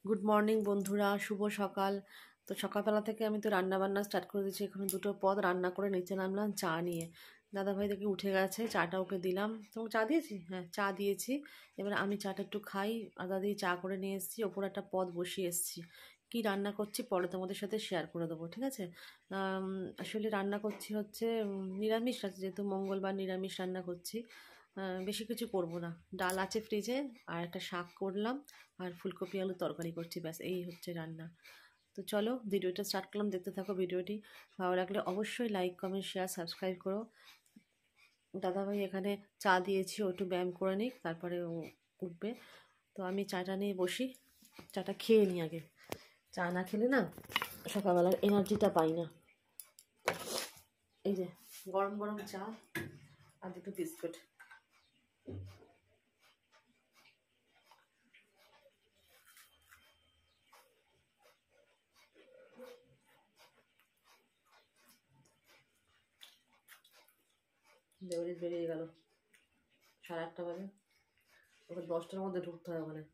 Good morning বন্ধুরা, শুভ সকাল। তো সকালবেলা থেকে আমি তো রান্না বান্না স্টার্ট করে দিয়েছি। এখানে দুটো পদ রান্না করে নিচে নামলাম চা নিয়ে। দাদাভাই দেখে উঠে গেছে, চাটা ওকে দিলাম। তোমাকে চা দিয়েছি? হ্যাঁ, চা দিয়েছি। এবার আমি চাটা একটু খাই। আদা দিয়ে চা করে নিয়ে এসেছি, ওপর একটা পদ বসিয়ে এসেছি। কি রান্না করছি পরে তোমাদের সাথে শেয়ার করে দেবো, ঠিক আছে? আসলে রান্না করছি হচ্ছে নিরামিষ আছে, যেহেতু মঙ্গলবার নিরামিষ রান্না করছি। বেশি কিছু করব না। ডাল আছে ফ্রিজে, আর একটা শাক করলাম, আর ফুলকপি আলু তরকারি করছি, ব্যাস এই হচ্ছে রান্না। তো চলো ভিডিওটা স্টার্ট করলাম, দেখতে থাকো ভিডিওটি। ভালো লাগলে অবশ্যই লাইক কমেন্ট শেয়ার সাবস্ক্রাইব করো। দাদাভাই এখানে চা দিয়েছি, ও একটু ব্যায়াম করে নিক, তারপরে ও উঠবে। তো আমি চাটা নিয়ে বসি, চাটা খেয়ে নিই আগে। চা না খেলে না সকালবেলার এনার্জিটা পাই না। এই যে গরম গরম চা আর দুটো বিস্কুট। দেওয়ারিজ বেরিয়ে গেল, 8:30 বাজে। ওকে 10টার মধ্যে ঢুকতে হয় ওখানে।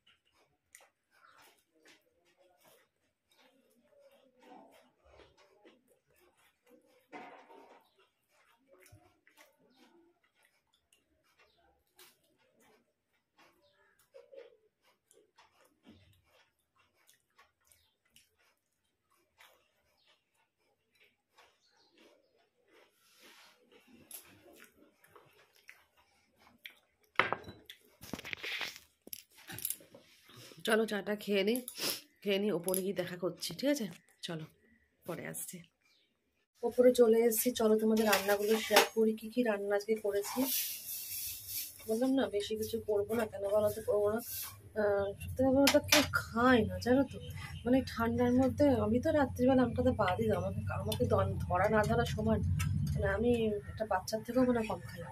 চলো চাটা খেয়ে নিই, ওপরে গিয়ে দেখা করছি, ঠিক আছে? চলো পরে আসছি। ওপরে চলে এসেছি, চলো তোমাদের রান্নাগুলো শেয়ার করি। কি কি রান্না আজকে করেছি। বললাম না বেশি কিছু করবো না, কেন বলো তো করবো না। সত্যি কথা বলতে কেউ খায় না, জানো তো। মানে ঠান্ডার মধ্যে আমি তো রাত্রিবেলা আমাকে তো বাদই দাও, আমাকে আমাকে ধরা না ধরা সমান। মানে আমি একটা বাচ্চার থেকেও মানে কম খাই,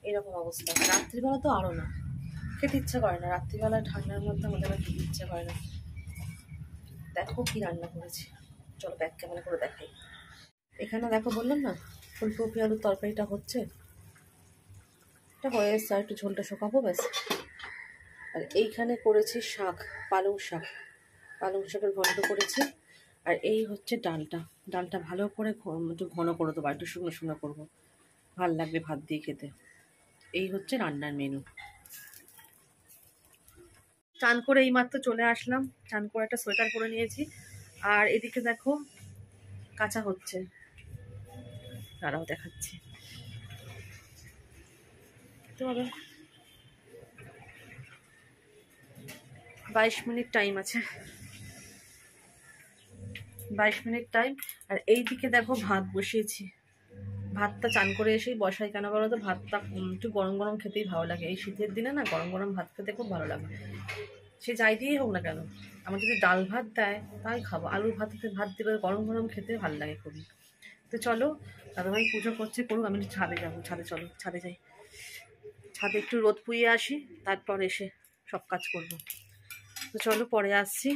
এরকম অবস্থা। রাত্রিবেলা তো আরও না, খেতে ইচ্ছা করে না রাত্রিবেলা ঠান্ডার মধ্যে, আমাদের আর খেতে ইচ্ছা করে না। দেখো কি রান্না করেছি, চলো ব্যাক ক্যামেরা করে দেখাই। এখানে দেখো, বললাম না ফুলকপি আলুর তরকারিটা হচ্ছে, এটা হয়ে এসছে, আর একটু ঝোলটা শুকাবো ব্যাস। আর এইখানে করেছি শাক, পালং শাক, পালং শাকের ঘন্ট করেছি। আর এই হচ্ছে ডালটা, ডালটা ভালো করে একটু ঘন করে দেবো, একটু শুকনো শুকনো করবো, ভাল লাগবে ভাত দিয়ে খেতে। এই হচ্ছে রান্নার মেনু। চান করে এইমাত্র চলে আসলাম, চান করে একটা সোয়েটার পরে নিয়েছি। আর এদিকে দেখো কাঁচা হচ্ছে, তারাও দেখাচ্ছি তো হবে। 22 মিনিট টাইম আছে, 22 মিনিট টাইম। আর এইদিকে দেখো ভাত বসিয়েছি। ভাতটা চান করে এসেই বসাই, কেন বলো তো, ভাতটা একটু গরম গরম খেতেই ভালো লাগে। এই শীতের দিনে না গরম গরম ভাত খেতে খুব ভালো লাগে, সে যাই দিয়েই হোক না কেন। আমার যদি ডাল ভাত দেয় তাই খাবো, আলুর ভাত দিলে গরম গরম খেতে ভালো লাগে খুবই। তো চলো, দাদাভাই পুজো করছে করুক, আমি একটু ছাদে যাবো। চলো ছাদে যাই, ছাদে একটু রোদ পুইয়ে আসি, তারপর এসে সব কাজ করবো। তো চলো পরে আসছি,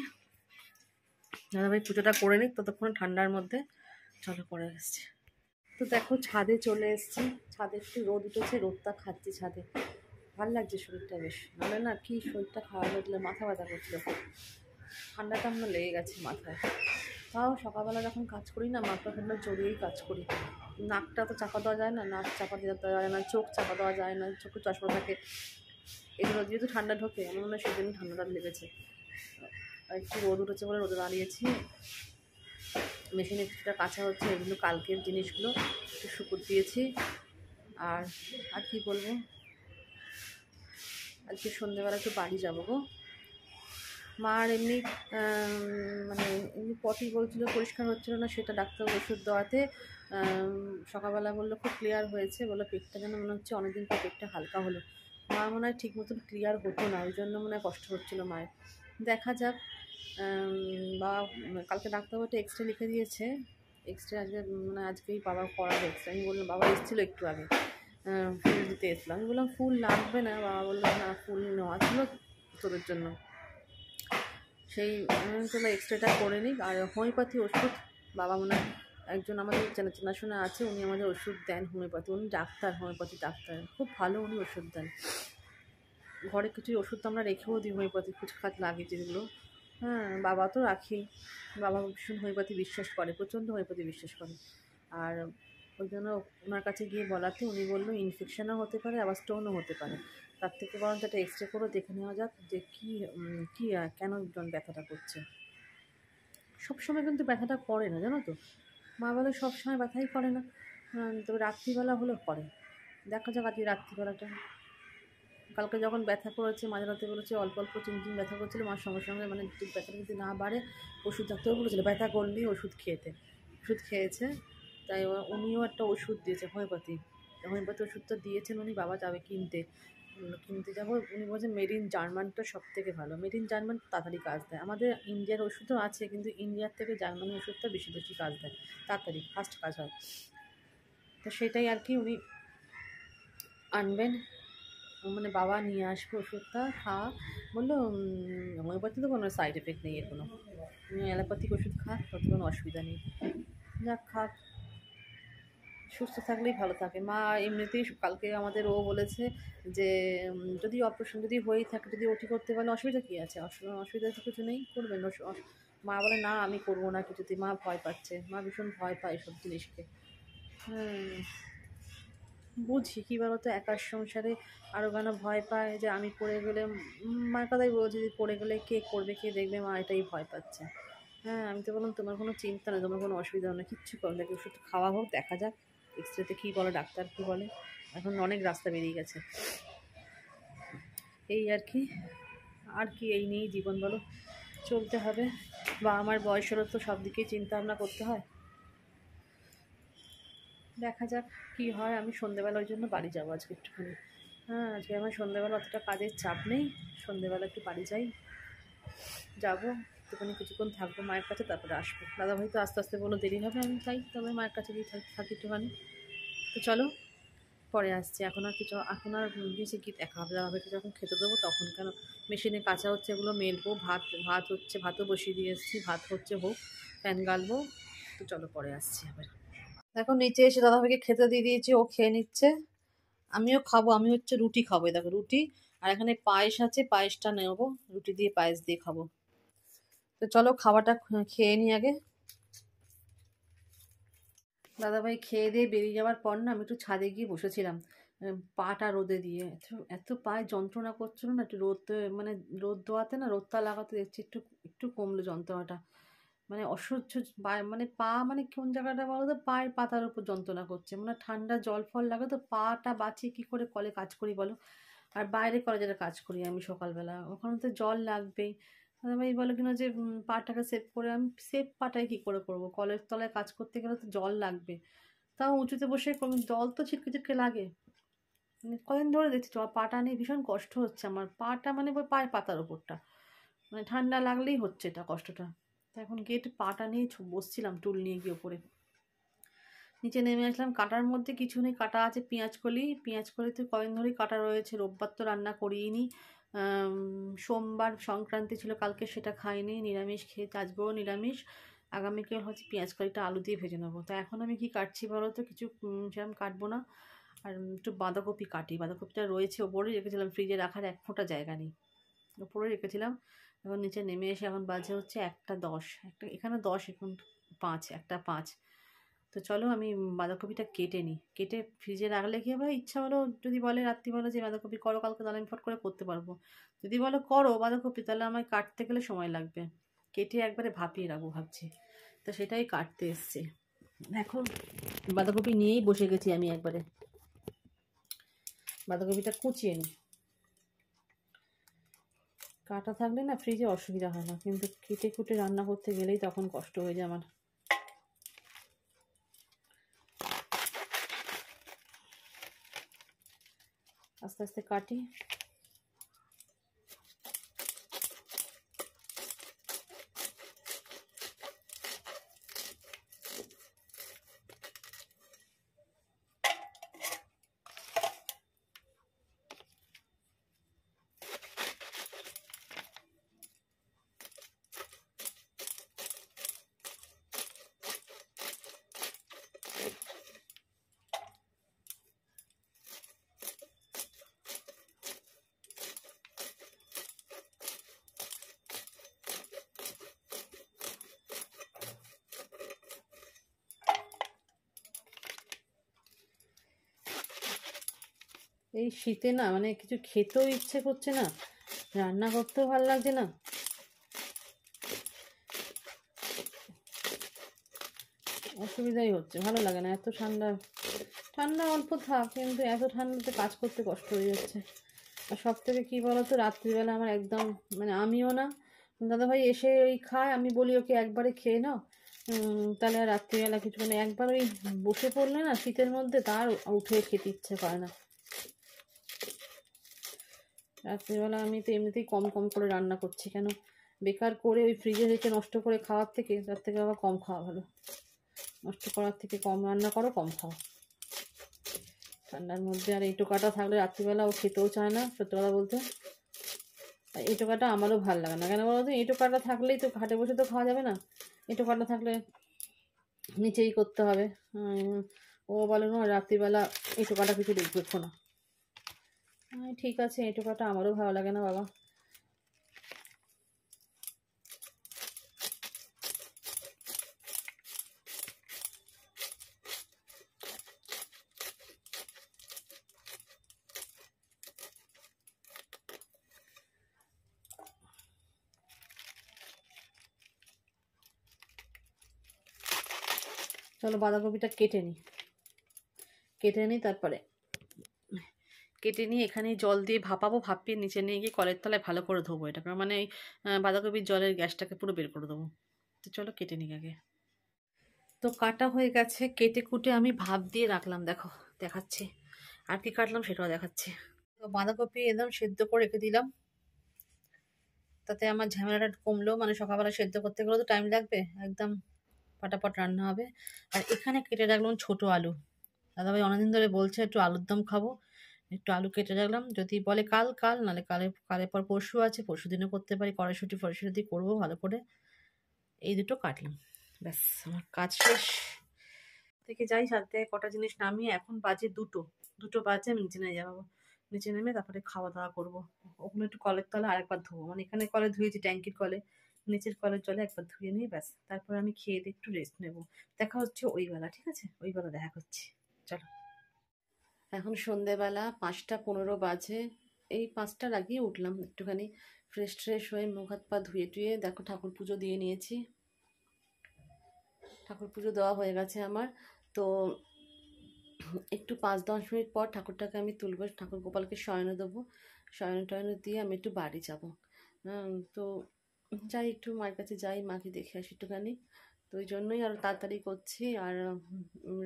দাদাভাই পুজোটা করে নিক ততক্ষণ ঠান্ডার মধ্যে। চলো পরে আসছি। তো দেখো ছাদে চলে এসেছি, ছাদে একটু রোদ উঠেছে, রোদটা খাচ্ছি ছাদে। ভালো লাগছে শরীরটা বেশ, নাহলে না কি শরীরটা খারাপ লাগলে মাথা ব্যথা করছিল, ঠান্ডাটা আমরা লেগে গেছে মাথায়। তাও সকালবেলা যখন কাজ করি না, মাথা ঠান্ডা জড়িয়েই কাজ করি। নাকটা তো চাপা দেওয়া যায় না, নাক চাপা দেওয়া যায় না, চোখ চাপা দেওয়া যায় না, চোখে চশমা থাকে, এগুলো যেহেতু ঠান্ডা ঢোকে, আমার মনে হয় সেদিন ঠান্ডাটা লেগেছে। আর একটু রোদ উঠেছে বলে রোদে দাঁড়িয়েছি, মেশিনে কিছুটা কাঁচা হচ্ছে, এগুলো কালকের জিনিসগুলো একটু শুকুর দিয়েছি। আর আর কি বলবো, আজকে সন্ধ্যেবেলা একটু বাড়ি যাবো গো। মার এমনি মানে এমনি পটি বলছিল পরিষ্কার হচ্ছিলো না, সেটা ডাক্তার ওষুধ দেওয়াতে সকালবেলা বললো খুব ক্লিয়ার হয়েছে, বললো পেটটা যেন মনে হচ্ছে অনেকদিন পর পেটটা হালকা হলো। মা মনে হয় ঠিক মতন ক্লিয়ার হতো না, ওই জন্য মনে হয় কষ্ট হচ্ছিলো মায়ের। দেখা যাক। বা কালকে ডাক্তারবাবু এক্স রে লিখে দিয়েছে, এক্স রে আজকে মানে আজকেই বাবা করাবে এক্স রে। আমি বললাম, বাবা এসেছিলো একটু আগে, ফুল দিতে এসলাম। আমি বললাম ফুল লাগবে না, বাবা বললো না ফুল নেওয়া ছিল তোদের জন্য। সেই চলো এক্স রেটা করে নিই। আর হোমিওপ্যাথি ওষুধ বাবা মনে হয় একজন আমাদের চেনাশোনা আছে, উনি আমাদের ওষুধ দেন হোমিওপ্যাথি, উনি ডাক্তার, হোমিওপ্যাথি ডাক্তার, খুব ভালো উনি ওষুধ দেন। ঘরে কিছু ওষুধ তো আমরা রেখেও দিই হোমিওপ্যাথি, কিছু কাজ লাগে যেগুলো, হ্যাঁ, বাবা তো রাখি। বাবা ভীষণ হোমিওপ্যাথি বিশ্বাস করে, প্রচণ্ড হোমিওপ্যাথি বিশ্বাস করে। আর ওই জন্য ওনার কাছে গিয়ে বলাতে উনি বললো ইনফেকশনও হতে পারে, আবার স্টোনও হতে পারে। তার থেকে বরঞ্চ একটা এক্সরে করে দেখে নেওয়া যাক যে কী কেন ব্যথাটা করছে। সবসময় কিন্তু ব্যথাটা করে না, জানো তো। মা বলে সবসময় ব্যথাই করে না, তবে রাত্রিবেলা হলেও করে। দেখা যাক আজকে রাত্রিবেলাটা। কালকে যখন ব্যথা করেছে মাঝরাতে বলেছে অল্প অল্প চিনচিন ব্যথা করছিল, মার সঙ্গে সঙ্গে মানে ব্যথাটা যদি না বাড়ে ওষুধ ডাক্তারও বলেছিল ব্যথা করলেই ওষুধ খেতে। ওষুধ খেয়েছে, তাই উনিও একটা ওষুধ দিয়েছে হোমিওপ্যাথি ওষুধটা দিয়েছেন উনি। বাবা যাবে কিনতে যাবো। উনি বলছেন মেড ইন জার্মানটা সব থেকে ভালো, মেড ইন জার্মান তাড়াতাড়ি কাজ দেয়। আমাদের ইন্ডিয়ার ওষুধও আছে, কিন্তু ইন্ডিয়ার থেকে জার্মানি ওষুধটা বেশি বেশি কাজ দেয়, তাড়াতাড়ি ফাস্ট কাজ হয়। তো সেটাই আর কি উনি আনবেন, মানে বাবা নিয়ে আসবে ওষুধটা খাওয়া। বললো হোমিওপ্যাথি তো কোনো সাইড এফেক্ট নেই এর কোনো, অ্যালোপ্যাথিক ওষুধ খা, তাতে কোনো অসুবিধা নেই। যাক খাক, সুস্থ থাকলেই ভালো থাকে। মা এমনিতেই কালকে আমাদের ও বলেছে যে যদি অপারেশন যদি হয়েই থাকে, যদি ওটি করতে পারলে অসুবিধা কী আছে, অসুবিধা তো কিছু নেই, করবেন। মা বলে না আমি করবো না কিছুতেই, মা ভয় পাচ্ছে, মা ভীষণ ভয় পায় এসব জিনিসকে। বুঝি কী বলতো, একার সংসারে আরও কেন ভয় পায় যে আমি পড়ে গেলে, মার কথাই বলছি, যদি পড়ে গেলে কে করবে, কে দেখবে, মা এটাই ভয় পাচ্ছে। হ্যাঁ, আমি তো বললাম তোমার কোনো চিন্তা নেই, তোমার কোনো অসুবিধা নেই, কিচ্ছু করো না, ওষুধ খাওয়া হোক, দেখা যাক এক্সরেতে কী বলে ডাক্তার, কী বলে। এখন অনেক রাস্তা বেরিয়ে গেছে, এই আর কি। আর কি, এই নিয়েই জীবন বলো, চলতে হবে। বা আমার বয়স হলো তো সব দিকেই চিন্তা ভাবনা করতে হয়। দেখা যাক কী হয়। আমি সন্ধেবেলা ওই জন্য বাড়ি যাবো আজকে একটুখানি। হ্যাঁ, আজকে আমার সন্ধেবেলা অতটা কাজের চাপ নেই, সন্ধেবেলা একটু বাড়ি যাবো একটুখানি, কিছুক্ষণ থাকবো মায়ের কাছে, তারপরে আসবো। দাদাভাই তো আস্তে আস্তে বলো দেরি হবে, আমি চাই তবে মায়ের কাছে গিয়ে থাকি একটুখানি। তো চলো পরে আসছি, এখন আর বেশি কি দেখা হবে। দাদাভাইকে যখন খেতে দেবো তখন, কেন মেশিনে কাঁচা হচ্ছে, এগুলো মেলবো, ভাত হচ্ছে, ভাতও বসিয়ে দিয়ে এসেছি, ভাত হচ্ছে হোক, ফ্যান গালবো। তো চলো পরে আসছি আবার। দেখো নিচে এসে দাদাভাইকে খেতে দিয়ে দিয়েছি, ও খেয়ে নিচ্ছে, আমিও খাবো। আমি হচ্ছে রুটি খাবো, দেখো রুটি, আর এখানে পায়েস আছে, পায়েসটা নেবো, রুটি দিয়ে পায়েস দিয়ে খাবো। তো চলো খাওয়াটা খেয়ে নিই আগে। দাদাভাই খেয়ে দিয়ে বেরিয়ে যাওয়ার পর না, আমি একটু ছাদে গিয়ে বসেছিলাম, পাটা রোদে দিয়ে এত এত পায়ে যন্ত্রণা করছিল না, একটু রোদ, মানে রোদ দেওয়াতে না, রোদটা লাগাতে দেখছি একটু একটু কমলো যন্ত্রণাটা। মানে অসহ্য মানে পা, মানে কোন জায়গাটা বলো তো, পায়ের পাতার উপর যন্ত্রণা করছে, মানে ঠান্ডা জল ফল লাগে তো, পাটা বাঁচিয়ে কী করে কলে কাজ করি বলো। আর বাইরে কলেজের কাজ করি আমি সকালবেলা, ওখানে তো জল লাগবেই। দাদাভাই বলে কিনা যে পাটাকে সেভ করে, আমি সেভ পাটায় কী করে করবো, কলের তলায় কাজ করতে গেলে তো জল লাগবে। তাও উঁচুতে বসে জল তো ছিটকে ছিটকে লাগে। মানে কদিন ধরে দেখছি পাটা নিয়ে ভীষণ কষ্ট হচ্ছে আমার, পাটা মানে পায়ের পাতার ওপরটা, মানে ঠান্ডা লাগলেই হচ্ছে এটা কষ্টটা। তো এখন গিয়ে একটু পাটা নিয়ে বসছিলাম, টুল নিয়ে গিয়ে ওপরে। নিচে নেমে আসলাম, কাটার মধ্যে কিছু নেই, কাটা আছে পেঁয়াজ কলি তো কদিন ধরেই কাটা রয়েছে, রোববার তো রান্না করিনি। সোমবার সংক্রান্তি ছিল কালকে, সেটা খাইনি, নিরামিষ খেয়ে আজকেও নিরামিষ। আগামীকাল হচ্ছে পেঁয়াজ কলিটা আলু দিয়ে ভেজে নেবো। তো এখন আমি কি কাটছি বলো তো, কিছু সেরকম কাটবো না। আর একটু বাঁধাকপি কাটি, বাঁধাকপিটা রয়েছে ওপরে রেখেছিলাম, ফ্রিজে রাখার এক ফোঁটা জায়গা নেই, ওপরে রেখেছিলাম। এখন নিচে নেমে এসে এখন বাজে হচ্ছে 1:10, এখানে 10, এখন 5, 1:05। তো চলো আমি বাঁধাকপিটা কেটে নিই, কেটে ফ্রিজে রাখলে কি হবে, ইচ্ছা হলো যদি বলে রাত্রিবেলা যে বাঁধাকপি করো কালকে, তাহলে আমি ফট করে করতে পারবো। যদি বলো করো বাঁধাকপি, তাহলে আমায় কাটতে গেলে সময় লাগবে, কেটে একবারে ভাপিয়ে রাখবো ভাবছি। তো সেটাই কাটতে এসছে, এখন বাঁধাকপি নিয়েই বসে গেছি আমি একবারে। বাঁধাকপিটা কুচিয়ে নিই, কাটা থাকলে না ফ্রিজে অসুবিধা হয় না, কিন্তু কেটে কুটে রান্না করতে গেলেই তখন কষ্ট হয়ে যায় আমার। আস্তে আস্তে কাটি। এই শীতে না মানে কিছু খেতেও ইচ্ছে করছে না, রান্না করতেও ভালো লাগছে না। অসুবিধাই হচ্ছে, ভালো লাগে না এত ঠান্ডা। ঠান্ডা অল্প থাক, কিন্তু এত ঠান্ডাতে কাজ করতে কষ্ট হয়ে যাচ্ছে। আর সব থেকে কী বলতো, রাত্রিবেলা আমার একদম মানে আমিও না, দাদাভাই এসে ওই খায়, আমি বলি ওকে একবারে খেয়ে নাও, তাহলে আর রাত্রিবেলা কিছু মানে একবার ওই বসে পড়লে না শীতের মধ্যে তার উঠে খেতে ইচ্ছে করে না। রাত্রিবেলা আমি তো এমনিতেই কম কম করে রান্না করছি, কেন বেকার করে ওই ফ্রিজে রেখে নষ্ট করে খাওয়ার থেকে, তার থেকে আবার কম খাওয়া ভালো। নষ্ট করার থেকে কম রান্না করো, কম খাও ঠান্ডার মধ্যে। আর এই টোকাটা থাকলে রাত্রিবেলা ও খেতেও চায় না, সত্যি কথা বলতে। এই টোকাটা আমারও ভালো লাগে না, কেন বলো তো, এই টোকাটা থাকলেই তো ঘাটে বসে তো খাওয়া যাবে না, এই টোকাটা থাকলে নিচেই করতে হবে। ও বলে না রাত্রিবেলা এই টোকাটা কিছু দেখো না। ঠিক আছে, এই টোকাটা আমারও ভালো লাগে না বাবা। চলো বাঁধাকপিটা কেটে নিই তারপরে কেটে নিয়ে এখানে জল দিয়ে ভাপাবো, ভাপিয়ে নিচে নিয়ে গিয়ে কলের তলায় ভালো করে ধোবো এটাকে, মানে এই বাঁধাকপির জলের গ্যাসটাকে পুরো বের করে দেবো। তো চলো কেটে নিই আগে। তো কাটা হয়ে গেছে, কেটে কুটে আমি ভাপ দিয়ে রাখলাম, দেখো দেখাচ্ছি। আর কি কাটলাম সেটাও দেখাচ্ছি। তো বাঁধাকপি একদম সেদ্ধ করে রেখে দিলাম, তাতে আমার ঝামেলাটা কমলো, মানে সকালবেলা সেদ্ধ করতে গেলেও তো টাইম লাগবে, একদম ফটাফট রান্না হবে। আর এখানে কেটে রাখলাম ছোট আলু, দাদাভাই অনেকদিন ধরে বলছে একটু আলুর দম খাবো, একটু আলু কেটে রাখলাম, যদি বলে কাল নাহলে কালের পর পরশু আছে, পরশু দিনও করতে পারি, কড়াইশুঁটি ফড়াইশুঁটি করবো ভালো করে। এই দুটো কাটলাম, ব্যাস আমার কাজ শেষ। থেকে যাই সাথে থেকে কটা জিনিস নামিয়ে, এখন বাজে দুটো বাজে, আমি নিচে নেমে যাবো, নিচে নেমে তারপরে খাওয়া দাওয়া করবো। ওগুলো একটু কলের তলে আরেকবার ধোবো, মানে এখানে কলে ধুয়েছি ট্যাঙ্কির কলে, নিচের কলের জলে একবার ধুয়ে নিয়ে ব্যাস তারপরে আমি খেয়ে দিয়ে একটু রেস্ট নেবো। দেখা হচ্ছে ওইবেলা, ঠিক আছে, ওইবেলা দেখা করছি, চলো। এখন সন্ধেবেলা 5:15 বাজে, এই 5টার আগেই উঠলাম, একটুখানি ফ্রেশ হয়ে মুখ হাত পা ধুয়ে টুয়ে দেখো ঠাকুর পুজো দিয়ে নিয়েছি, ঠাকুর পুজো দেওয়া হয়ে গেছে আমার। তো একটু 5-10 মিনিট পর ঠাকুরটাকে আমি তুলবো, ঠাকুর গোপালকে শয়নে দেবো, শয়নে দিয়ে আমি একটু বাড়ি যাবো। তো যাই একটু মায়ের কাছে যাই, মাকে দেখে আসি একটুখানি, তো ওই জন্যই আরও তাড়াতাড়ি করছি। আর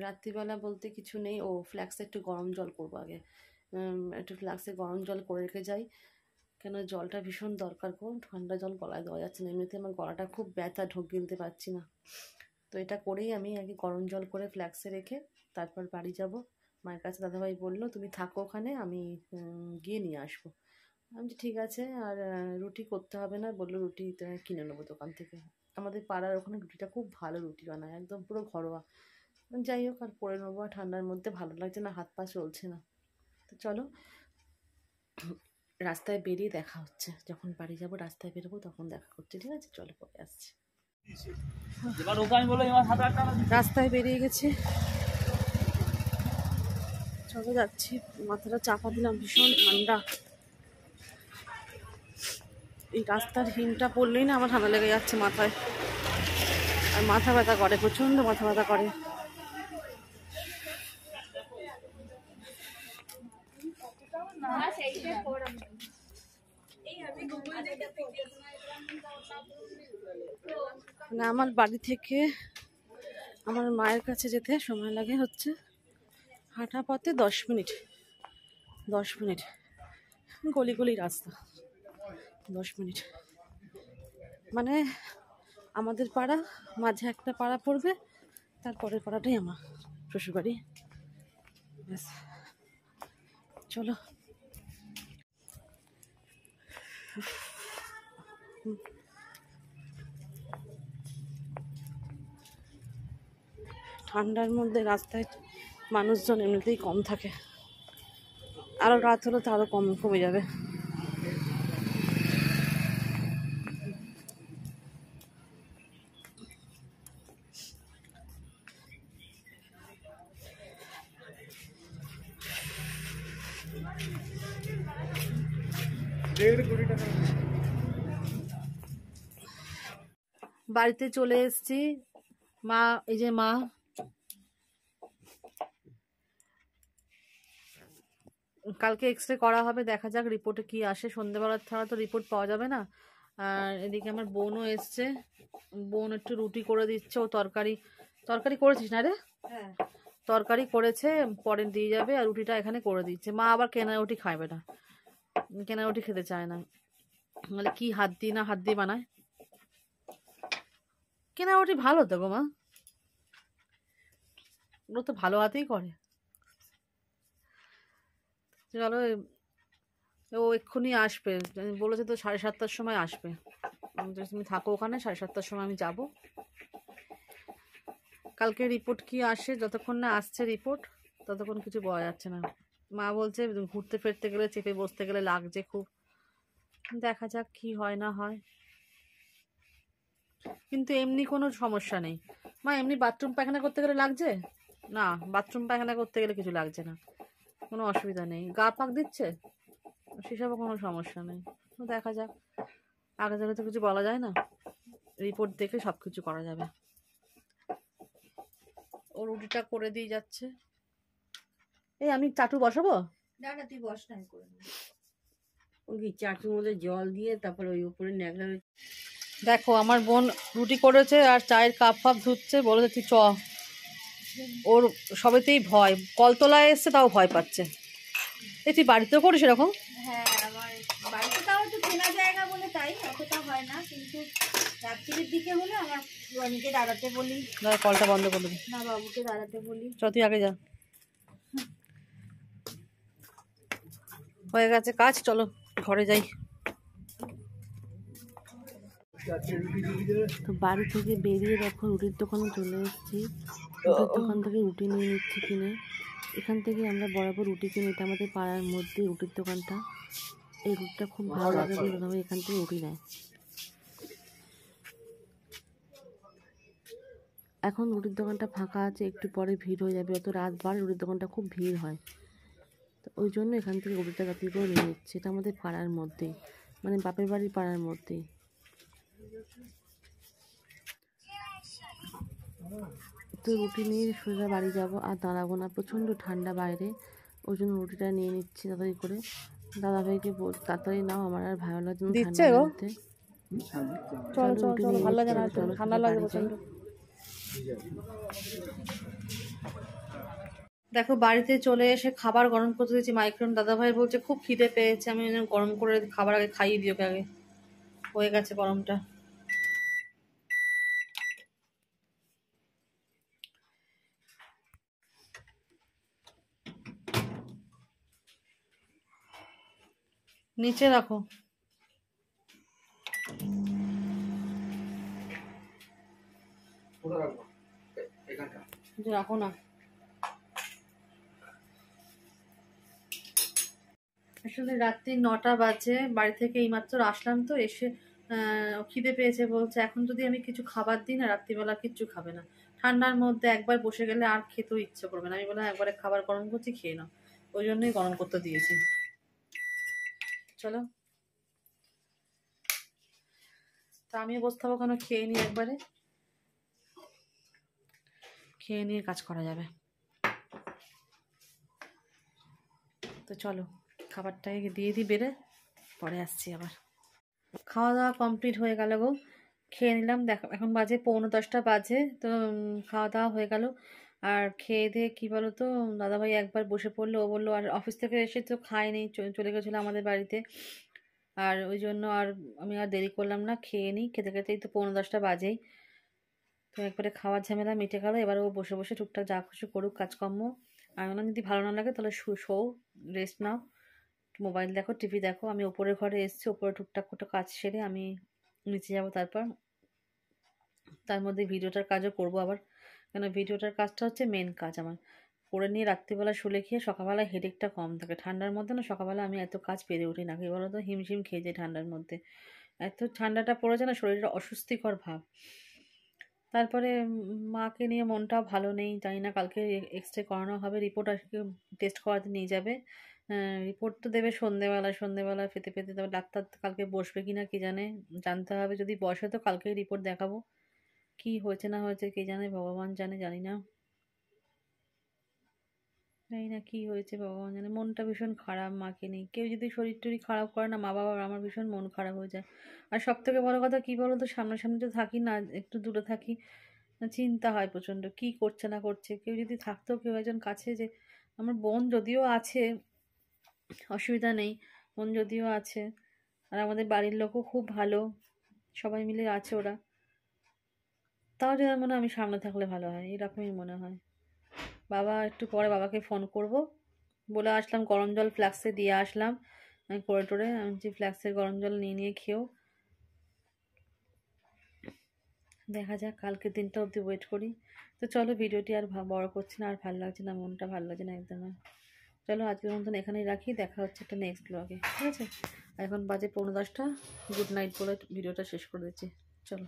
রাত্রিবেলা বলতে কিছু নেই, ও ফ্ল্যাক্সে একটু গরম জল করবো আগে, একটু ফ্ল্যাক্সে গরম জল করে রেখে যাই, কেন জলটা ভীষণ দরকার গো, ঠান্ডা জল গলায় দেওয়া যাচ্ছে না, এমনিতে আমার গলাটা খুব ব্যথা, ঢোক গিলতে পারছি না। তো এটা করেই আমি আগে গরম জল করে ফ্ল্যাক্সে রেখে তারপর বাড়ি যাব মায়ের কাছে। দাদাভাই বললো তুমি থাকো ওখানে, আমি গিয়ে নিয়ে আসবো। আমি ঠিক আছে। আর রুটি করতে হবে না, বললো রুটি কিনে নেবো দোকান থেকে, আমাদের পাড়ার ওখানে রুটিটা খুব ভালো রুটি বানায়, একদম পুরো ঘরোয়া। যাই হোক, আর পরে নেবো, আর ঠান্ডার মধ্যে ভালো লাগছে না, হাত পা চলছে না। তো চলো রাস্তায় বেরিয়ে দেখা হচ্ছে, যখন বাড়ি যাবো রাস্তায় বেরোবো তখন দেখা করছি, ঠিক আছে, চলো পরে আসছি। রাস্তায় বেরিয়ে গেছি, চলে যাচ্ছি, মাথাটা চাপা দিলাম, ভীষণ ঠান্ডা, এই রাস্তার হিমটা পড়লেই না আমার ঠান্ডা লেগে যাচ্ছে মাথায়, আর মাথা ব্যথা করে, প্রচণ্ড মাথা ব্যথা করে। মানে আমার বাড়ি থেকে আমার মায়ের কাছে যেতে সময় লাগে হচ্ছে হাঁটা পথে 10 মিনিট, গলি রাস্তা, 10 মিনিট। মানে আমাদের পাড়া মাঝে একটা পাড়া পড়বে, তারপরের পাড়াটাই আমার শ্বশুরবাড়ি, ব্যাস। চলো ঠান্ডার মধ্যে রাস্তায় মানুষজন এমনিতেই কম থাকে, আরও রাত হলে তো আরও কমে যাবে। বাড়িতে চলে এসেছি। মা, এই যে মা, কালকে এক্সরে করা হবে, দেখা যাক রিপোর্টে কি আসে। সন্ধ্যেবেলার ছাড়া তো রিপোর্ট পাওয়া যাবে না। আর এদিকে আমার বোনও এসছে, বোন একটু রুটি করে দিচ্ছে। ও তরকারি তরকারি করেছিস না রে? হ্যাঁ, তরকারি করেছে, পরে দিয়ে যাবে। আর রুটিটা এখানে করে দিচ্ছে। মা আবার কেনা রুটি খাবে না, কেনা রুটি খেতে চায় না। মানে কি হাত দিয়ে না হাত দিয়ে বানায়। কেনা রুটি ভালো তো গো মা, ওগুলো তো ভালো হাতেই করে। চলো, ও এক্ষুনি আসবে, বলেছে তো 7:30টার সময় আসবে। তুমি থাকো ওখানে, 7:30টার সময় আমি যাব। কালকে রিপোর্ট কি আসে, যতক্ষণ না আসছে রিপোর্ট ততক্ষণ কিছু বলা যাচ্ছে না। মা বলছে ঘুরতে ফিরতে গেলে, চেপে বসতে গেলে লাগছে খুব। দেখা যাক কি হয় না হয়। কিন্তু এমনি কোনো সমস্যা নেই মা। এমনি বাথরুম পায়খানা করতে গেলে লাগছে না, বাথরুম পায়খানা করতে গেলে কিছু লাগছে না, কোনো অসুবিধা নেই। গা পাক দিচ্ছে, সেসবও কোনো সমস্যা নেই। তো দেখা যাক, আগে থেকে তো কিছু বলা যায় না, রিপোর্ট দেখে সব কিছু করা যাবে। ও রুটিটা করে দিয়ে যাচ্ছে। এই আমি চাটু বসাবো? না না, তুই বস না, আমি করে নেব। ওই চাটুর মধ্যে জল দিয়ে তারপরে ওই উপরে ন্যাকড়া। দেখো আমার বোন রুটি করেছে আর চায়ের কাপ ফাপ ধুচ্ছে, বলেছে তুই চ। ওর সবেতেই ভয়, কলতলায় এসছে তাও ভয় পাচ্ছে। এই তুই বাড়িতেও করিস এরকম? হ্যাঁ, আমার বাড়িতে তাও একটু চেনা জায়গা বলে তাই অতটা হয় না, কিন্তু রাত্রির দিকে হলে আমার রনিকে দাঁড়াতে বলি। দাঁড়া, কলটা বন্ধ করে দিবি। না, বাবুকে দাঁড়াতে বলি। চ তুই আগে যা, হয়ে গেছে কাজ, চলো ঘরে যাই। তো বাড়ি থেকে বেরিয়ে দেখো রুটির দোকানে চলে এসেছি। রুটির দোকান থেকে রুটি নিয়ে নিচ্ছি কিনে। এখান থেকে আমরা বরাবর রুটি কিনে, এটা আমাদের পাড়ার মধ্যে রুটির দোকানটা। এই রুটিটা খুব ভালো লাগে বলে দাদা ভাই এখান থেকে রুটি নেয়। এখন রুটির দোকানটা ফাঁকা আছে, একটু পরে ভিড় হয়ে যাবে। অত রাত বাড়ে রুটির দোকানটা খুব ভিড় হয়, তো ওই জন্য এখান থেকে রুটিটা রাত্রি করে নিয়ে নিচ্ছে। এটা আমাদের পাড়ার মধ্যেই, মানে বাপের বাড়ির পাড়ার মধ্যেই। তো রুটি নিয়ে সোজা বাড়ি যাব, আর দাঁড়াবো না, প্রচণ্ড ঠান্ডা বাইরে। ওই জন্য রুটিটা নিয়ে নিচ্ছি তাড়াতাড়ি করে। দাদাভাইকে বল তাড়াতাড়ি নাও, আমার আর ভালো লাগছে না ঠান্ডার মধ্যে। চলো রুটি নিয়ে নিচ্ছি, চলো ঠান্ডা লাগবে প্রচণ্ড। দেখো বাড়িতে চলে এসে খাবার গরম করতে দিয়েছি মাইক্রোওয়েভ। দাদাভাই বলছে খুব খিদে পেয়েছে, আমি গরম করে খাবার আগে খাইয়ে দিই ওকে আগে। হয়ে গেছে গরমটা। নিচে রাখো, রাখো না। আসলে রাত্রি 9টা বাজে, বাড়ি থেকে এইমাত্র আসলাম। তো এসে খিদে পেয়েছে বলছে, এখন যদি আমি কিছু খাবার দিই না রাত্রিবেলা কিচ্ছু খাবে না। ঠান্ডার মধ্যে একবার বসে গেলে আর খেতেও ইচ্ছে করবে না। আমি বললাম একবারে খাবার গরম করছি, খেয়ে নাও। ওই জন্যই গরম করতে দিয়েছি। চলো, তা আমিও বসতে হবো কেন, খেয়ে নিই একবারে, খেয়ে নিয়ে কাজ করা যাবে। তো চলো খাবারটাকে দিয়ে দিই বেড়ে, পরে আসছি আবার। খাওয়া দাওয়া কমপ্লিট হয়ে গেল গো, খেয়ে নিলাম। দেখো এখন বাজে 9:45 বাজে। তো খাওয়া দাওয়া হয়ে গেল। আর খেয়ে দিয়ে কী বলো তো, দাদাভাই একবার বসে পড়লো। ও বললো, আর অফিস থেকে এসে তো খায়নি, চলে গেছিলো আমাদের বাড়িতে। আর ওই জন্য আর আমি আর দেরি করলাম না, খেয়ে নিই। খেতে খেতেই তো 9:45 বাজেই। তো একবারে খাওয়ার ঝামেলা মিটে গেল। এবার ও বসে বসে টুকটাক যা খুশি করুক কাজকর্ম। আর ওনার যদি ভালো না লাগে তাহলে শো, রেস্ট নাও, মোবাইল দেখো, টিভি দেখো। আমি ওপরের ঘরে এসেছি, ওপরে টুকটাক করে কাজ সেরে আমি নিচে যাব। তারপর তার মধ্যে ভিডিওটার কাজও করব আবার, কেন ভিডিওটার কাজটা হচ্ছে মেন কাজ আমার। করে নিয়ে রাত্রিবেলা শুলে খেয়ে সকালবেলা হেডেকটা কম থাকে। ঠান্ডার মধ্যে না সকালবেলা আমি এত কাজ পেরে উঠি না, কি বলো তো, হিমশিম খেয়ে যাই ঠান্ডার মধ্যে। এত ঠান্ডাটা পড়েছে না, শরীরটা অস্বস্তিকর ভাব। তারপরে মাকে নিয়ে মনটাও ভালো নেই, জানি না কালকে এক্সরে করানো হবে, রিপোর্ট আজকে টেস্ট করাতে নিয়ে যাবে। রিপোর্ট তো দেবে সন্ধেবেলা পেতে পেতে, তবে ডাক্তার কালকে বসবে কি না কে জানে, জানতে হবে। যদি বসে তো কালকেই রিপোর্ট দেখাবো। কি হয়েছে না হয়েছে কে জানে, ভগবান জানে, জানি না কি হয়েছে ভগবান জানে। মনটা ভীষণ খারাপ, মাকে নেই। কেউ যদি শরীর টরীর খারাপ করে না, মা বাবার, আমার ভীষণ মন খারাপ হয়ে যায়। আর সব থেকে বড় কথা কি বলো তো, সামনাসামনি তো থাকি না, একটু দূরে থাকি, চিন্তা হয় প্রচণ্ড কি করছে না করছে। কেউ যদি থাকতো, কেউ একজন কাছে, যে আমার বোন যদিও আছে, অসুবিধা নেই, বোন যদিও আছে, আর আমাদের বাড়ির লোকও খুব ভালো, সবাই মিলে আছে ওরা, তাও যেন মনে হয় আমি সামনে থাকলে ভালো হয়, এরকমই মনে হয়। বাবা একটু পরে বাবাকে ফোন করব, বলে আসলাম গরম জল ফ্লাক্সে দিয়ে আসলাম, আমি করে টোরে আমি যে ফ্লাক্সের গরম জল নিয়ে নিয়ে খেয়েও, দেখা যাক কালকের দিনটা অবধি ওয়েট করি। তো চলো, ভিডিওটি আর বড় করছি না, আর ভালো লাগছে না, মনটা ভালো লাগছে না একদম। চলো আজকের মতন এখানেই রাখি, দেখা হচ্ছে একটা নেক্সট ব্লগে, ঠিক আছে? এখন বাজে 9:45, গুড নাইট বলে ভিডিওটা শেষ করে দিচ্ছি। চলো।